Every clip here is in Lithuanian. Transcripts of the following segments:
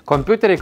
Kompiuteriai.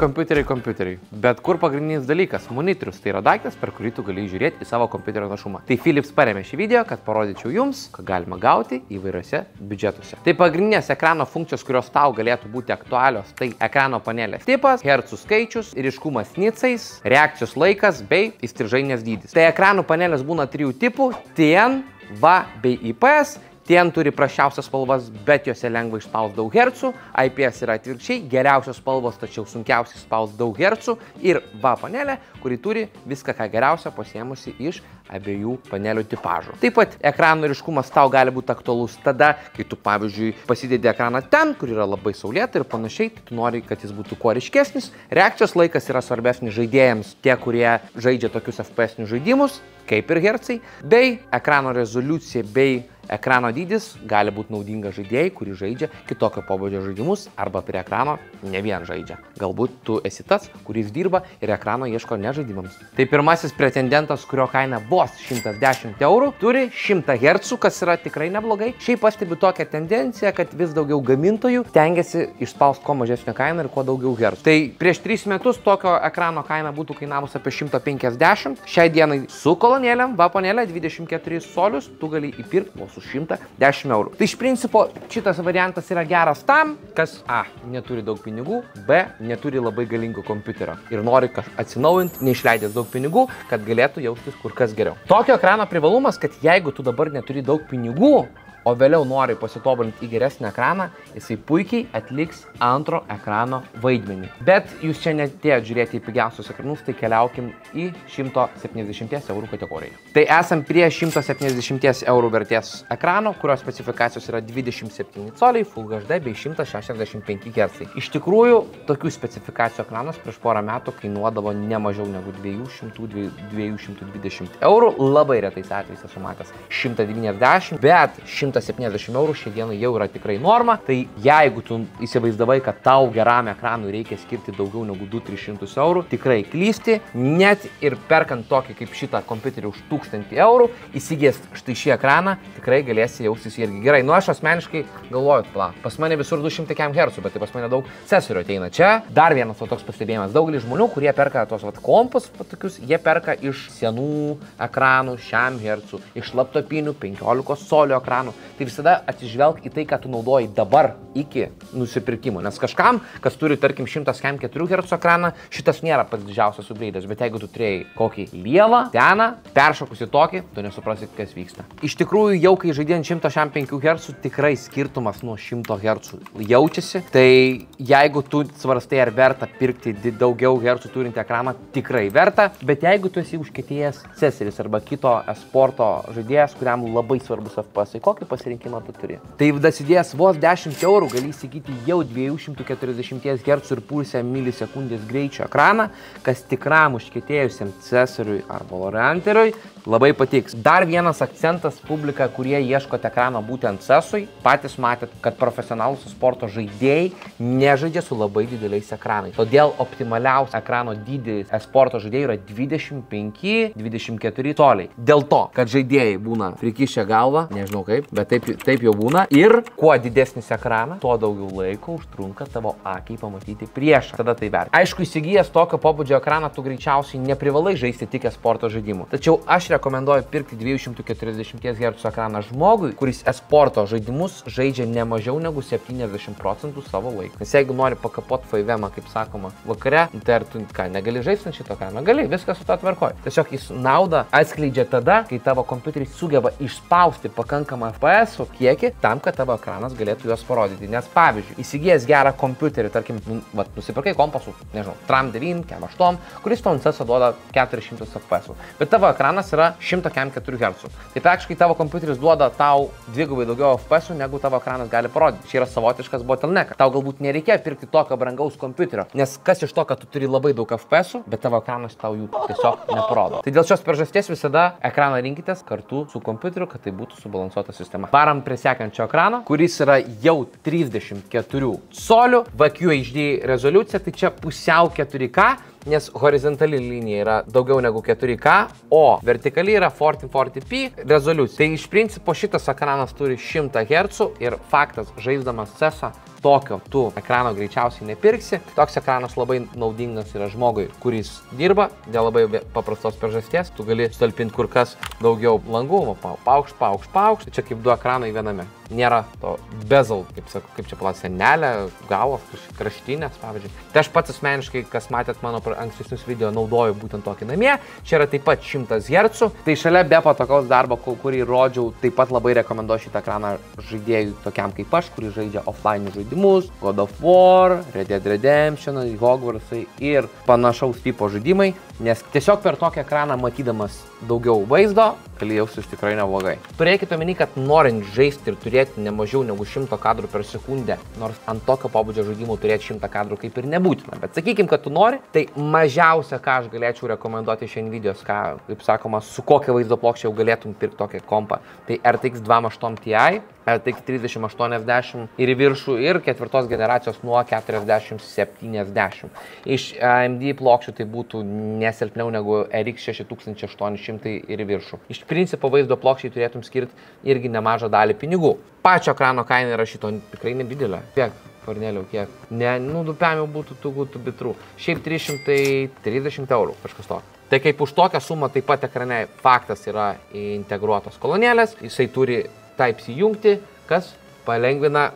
Bet kur pagrindinis dalykas? Monitorius. Tai yra daiktas, per kurį tu gali žiūrėti į savo kompiuterio našumą. Tai Philips paremė šį video, kad parodyčiau jums, ką galima gauti įvairiose biudžetuose. Tai pagrindinės ekrano funkcijos, kurios tau galėtų būti aktualios, tai ekrano panelės tipas, hercų skaičius, ryškumas nicais, reakcijos laikas bei įstrižainės dydis. Tai ekranų panelės būna 3 tipų – TN, VA bei IPS. TN turi prasčiausias spalvas, bet juose lengva išspaus daug hercų, IPS yra atvirkščiai, geriausios spalvos, tačiau sunkiausiai spaus daug hercų ir VA panelė, kuri turi viską, ką geriausia pasiėmusi iš abiejų panelių tipažų. Taip pat ekrano ryškumas tau gali būti aktualus tada, kai tu, pavyzdžiui, pasidedi ekraną ten, kur yra labai saulėta ir panašiai, tai tu nori, kad jis būtų kuo ryškesnis. Reakcijos laikas yra svarbesnis žaidėjams, tie, kurie žaidžia tokius FPS žaidimus, kaip ir hercai, bei ekrano rezoliucija bei ekrano dydis gali būti naudinga žaidėjai, kuri žaidžia kitokio pobūdžio žaidimus arba prie ekrano ne vien žaidžia. Galbūt tu esi tas, kuris dirba ir ekrano ieško ne žaidimams. Tai pirmasis pretendentas, kurio kaina vos 110 eurų, turi 100 Hz, kas yra tikrai neblogai. Šiaip pastebiu tokią tendenciją, kad vis daugiau gamintojų tengiasi išspausti kuo mažesnę kainą ir kuo daugiau Hz. Tai prieš 3 metus tokio ekrano kaina būtų kainavus apie 150. Šiai dienai su kolonėlėm, VA panelė 24 solius, tu gali įpirkti vos už 110 eurų. Tai iš principo šitas variantas yra geras tam, kas A. neturi daug pinigų, B. neturi labai galingo kompiuterio ir nori atsinaujinti, neišleidęs daug pinigų, kad galėtų jaustis kur kas geriau. Tokio ekrano privalumas, kad jeigu tu dabar neturi daug pinigų, o vėliau nori pasitobulinti į geresnį ekraną, jisai puikiai atliks antro ekrano vaidmenį. Bet jūs čia netėjot žiūrėti į pigiausius ekranus, tai keliaukim į 170 eurų kategoriją. Tai esam prie 170 eurų vertės ekrano, kurio specifikacijos yra 27 coliai, Full HD bei 165 Hz. Iš tikrųjų, tokių specifikacijų ekranas prieš porą metų kainuodavo ne mažiau negu 200-220 eurų. Labai retais atvejais esu matęs 190, bet 170 eurų šią dieną jau yra tikrai norma. Tai jeigu tu įsivaizdavai, kad tau geram ekranui reikia skirti daugiau negu 200-300 eurų, tikrai klysti. Net ir perkant tokį kaip šitą kompiuterį už 1000 eurų, įsigės štai šį ekraną, tikrai galėsi jaustis irgi gerai. Nu, aš asmeniškai galvoju, pas mane visur 200 Hz, bet tai pas mane daug sesorių ateina. Čia dar vienas toks pastebėjimas. Daugelis žmonių, kurie perka tos kompus tokius, jie perka iš senų ekranų, šiam Hz, iš laptopinių 15 colio ekranų. Tai visada atsižvelg į tai, ką tu naudoji dabar iki nusipirkimo. Nes kažkam, kas turi, tarkim, 104 Hz ekraną, šitas nėra pats didžiausias upgrade'as, bet jeigu tu turėjai kokį lievą, seną, peršokusi tokį, tu nesuprasit, kas vyksta. Iš tikrųjų, jau kai žaidėjant 105 Hz, tikrai skirtumas nuo 100 Hz jaučiasi. Tai jeigu tu svarstai, ar verta pirkti daugiau Hz turintį ekraną, tikrai verta. Bet jeigu tu esi užkietėjęs seseris arba kito esporto žaidėjas, kuriam labai svarbus FPS, kokį pasirinkimą tu turi? Tai dasidėjęs vos 10 eurų gali įsigyti jau 240 Hz ir pusę milisekundės greičio ekraną, kas tikram užkietėjusiam cesoriui arba Lorianteriui labai patiks. Dar vienas akcentas publika, kurie ieškote ekrano būtent cesui, patys matėt, kad profesionalūs sporto žaidėjai nežaidžia su labai dideliais ekranais. Todėl optimaliausias ekrano dydis esporto žaidėjų yra 25-24 coliai. Dėl to, kad žaidėjai būna prikišę galvą, nežinau kaip, bet taip jau būna. Ir kuo didesnis ekranas, tuo daugiau laiko užtrunka tavo akiai pamatyti priešą. Tada tai verta. Aišku, įsigijęs tokio pobūdžio ekraną, tu greičiausiai neprivalai žaisti tik esporto žaidimų. Tačiau aš rekomenduoju pirkti 240 Hz ekraną žmogui, kuris esporto žaidimus žaidžia ne mažiau negu 70% savo laiko. Nes jeigu nori pakapot FaveM, kaip sakoma, vakare, tai ar tu negali žaisti šito ekraną? Gali, viskas su to tvarkoj. Tiesiog jis naudą atskleidžia tada, kai tavo kompiuteris sugeba išspausti pakankamą FPS kiekį tam, kad tavo ekranas galėtų juos parodyti. Nes pavyzdžiui, įsigijęs gerą kompiuterį, tarkim, nusipirkai kompasų, nežinau, Tram 9, Kem 8, kuris tau NCS duoda 400 FPS. Bet tavo ekranas yra 104 Hz. Tai praktiškai tavo kompiuteris duoda tau dvigubai daugiau FPS, negu tavo ekranas gali parodyti. Čia yra savotiškas bottleneck. Tau galbūt nereikia pirkti tokio brangaus kompiuterio, nes kas iš to, kad tu turi labai daug FPS, bet tavo ekranas tau jų tiesiog neparodo. Tai dėl šios priežasties visada ekraną rinkitės kartu su kompiuteriu, kad tai būtų subalansuota sistema. Varam prie sekančio ekrano, kuris yra jau 34 colių, VQHD rezoliucija, tai čia pusiau 4K. nes horizontali linija yra daugiau negu 4K, o vertikali yra 1440p rezoliucija. Tai iš principo šitas ekranas turi 100 Hz ir faktas, žaisdamas CESą, tokio tu ekrano greičiausiai nepirksi. Toks ekranas labai naudingas yra žmogui, kuris dirba, dėl labai paprastos priežasties. Tu gali sutalpinti kur kas daugiau langų, paukšt. Čia kaip du ekranai viename. Nėra to bezel, kaip čia pala senelė, galos, kraštinės, pavyzdžiui. Tai aš pats asmeniškai, kas matėt mano ankstesnius video, naudoju būtent tokį namie. Čia yra taip pat 100 Hz. Tai šalia be patogaus darbo, kurį rodžiau, taip pat labai rekomenduoju šitą ekraną žaidėjui tokiam kaip aš, kuris žaidžia offline žaidimus, God of War, Red Dead Redemption, Hogwartsai ir panašaus tipo žaidimai, nes tiesiog per tokį ekraną matydamas daugiau vaizdo, gali jaustis tikrai neblogai. Turėkite omeny, kad norint žaisti ir turėti ne mažiau negu 100 kadrų per sekundę, nors ant tokio pobūdžio žaidimų turėti 100 kadrų kaip ir nebūtina, bet sakykim, kad tu nori, tai mažiausia, ką aš galėčiau rekomenduoti šiandien videos, ką, kaip sakoma, su kokia vaizdo plokščia jau galėtum pirkti tokią kompą, tai RTX 280 Ti, RTX 3080 ir į viršų ir ketvirtos generacijos nuo 4070. Iš AMD plokščių tai būtų nesilpniau negu RX 6800 ir į viršų. Iš principo vaizdo plokščiai turėtum skirti irgi nemažą dalį pinigų. Pačio ekrano kaina yra šito tikrai nedidelė. Kiek, Korneliau, kiek? Ne, dupėmiau būtų tų bitrų. Šiaip 330 eurų kažkas to. Tai kaip už tokią sumą taip pat ekrane faktas yra integruotos kolonėlės, jisai turi Type-C jungti, kas palengvina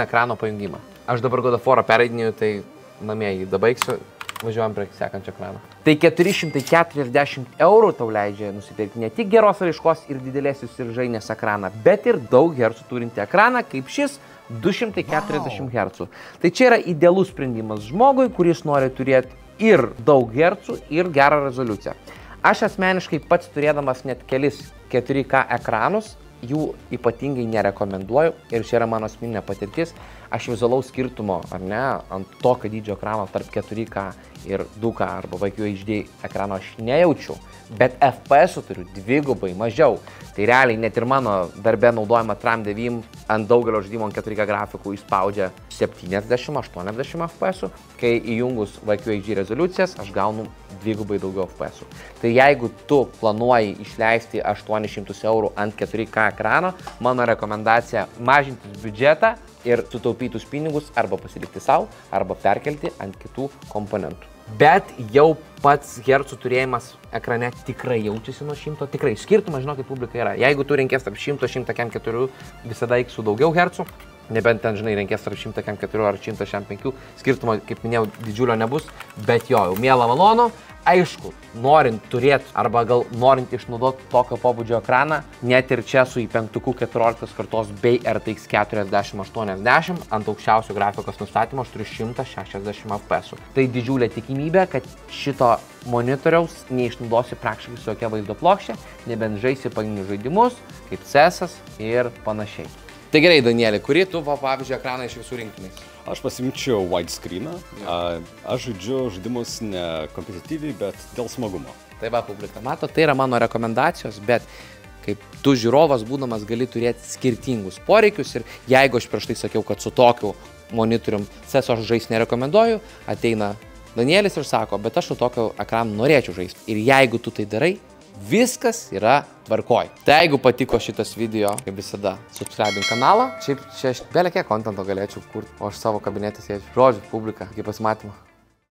ekrano pajungimą. Aš dabar God of War'ą pereidinėjau, tai namie jį dabaigsiu, važiuojam prie sekančio ekrano. Tai 440 eurų tau leidžia nusipirkti ne tik geros raiškos ir didelės įsiržainės ekraną, bet ir daug hercų turinti ekraną, kaip šis 240 Hz. Tai čia yra idealus sprendimas žmogui, kuris nori turėti ir daug hercų, ir gerą rezoliuciją. Aš asmeniškai pats turėdamas net kelis 4K ekranus, jų ypatingai nerekomenduoju ir čia yra mano asmeninė patirtis. Aš vizualaus skirtumo, ar ne, ant tokio dydžio ekrano tarp 4K ir 2K arba VQHD ekrano aš nejaučiu, bet FPS turiu dvigubai mažiau. Tai realiai net ir mano darbe naudojama Tram 9 ant daugelio žaidimų ant 4K grafikų įspaudžia 70-80 FPS, kai įjungus VQHD rezoliucijas aš gaunu dvigubai daugiau FPS. Tai jeigu tu planuoji išleisti 800 eurų ant 4K ekrano, mano rekomendacija mažinti biudžetą ir sutaupytus pinigus arba pasilikti savo, arba perkelti ant kitų komponentų. Bet jau pats hercų turėjimas ekrane tikrai jaučiasi nuo 100, tikrai skirtumas, žinokit, publika yra. Jeigu tu renkės tarp 100-104, visada eik su daugiau hercų, nebent ten, žinai, renkės tarp 104 ar 105, skirtumo, kaip minėjau, didžiulio nebus, bet jo, jau miela malonu. Aišku, norint turėti arba gal norint išnaudoti tokio pobūdžio ekraną, net ir čia su i5 14 kartos bei RTX 4080 ant aukščiausio grafikos nustatymo aš turiu 160 FPS. Tai didžiulė tikimybė, kad šito monitoriaus neišnaudosi praktiškai su jokia vaizdo plokščia, nebent žaisi pagrindinius žaidimus, kaip CESas ir panašiai. Tai gerai, Danielė, kurį tu, pavyzdžiui, ekraną iš visų rinktumais? Aš pasimčiau widescreeną. Aš žaidžiu žaidimus ne kompetityviai, bet dėl smagumo. Tai va, publika, mato, tai yra mano rekomendacijos, bet kaip tu žiūrovas būdamas gali turėti skirtingus poreikius ir jeigu aš prieš tai sakiau, kad su tokiu monitorium CESo aš žaisti nerekomenduoju, ateina Danielis ir sako, bet aš su tokiu ekranu norėčiau žaisti. Ir jeigu tu tai darai, viskas yra tvarkoj. Tai jeigu patiko šitas video, kaip visada, subscribink kanalą. Šiaip čia belekiek kontento galėčiau kurti, o aš savo kabinete sėdžiu. Žodžiu, publika, iki pasimatymo.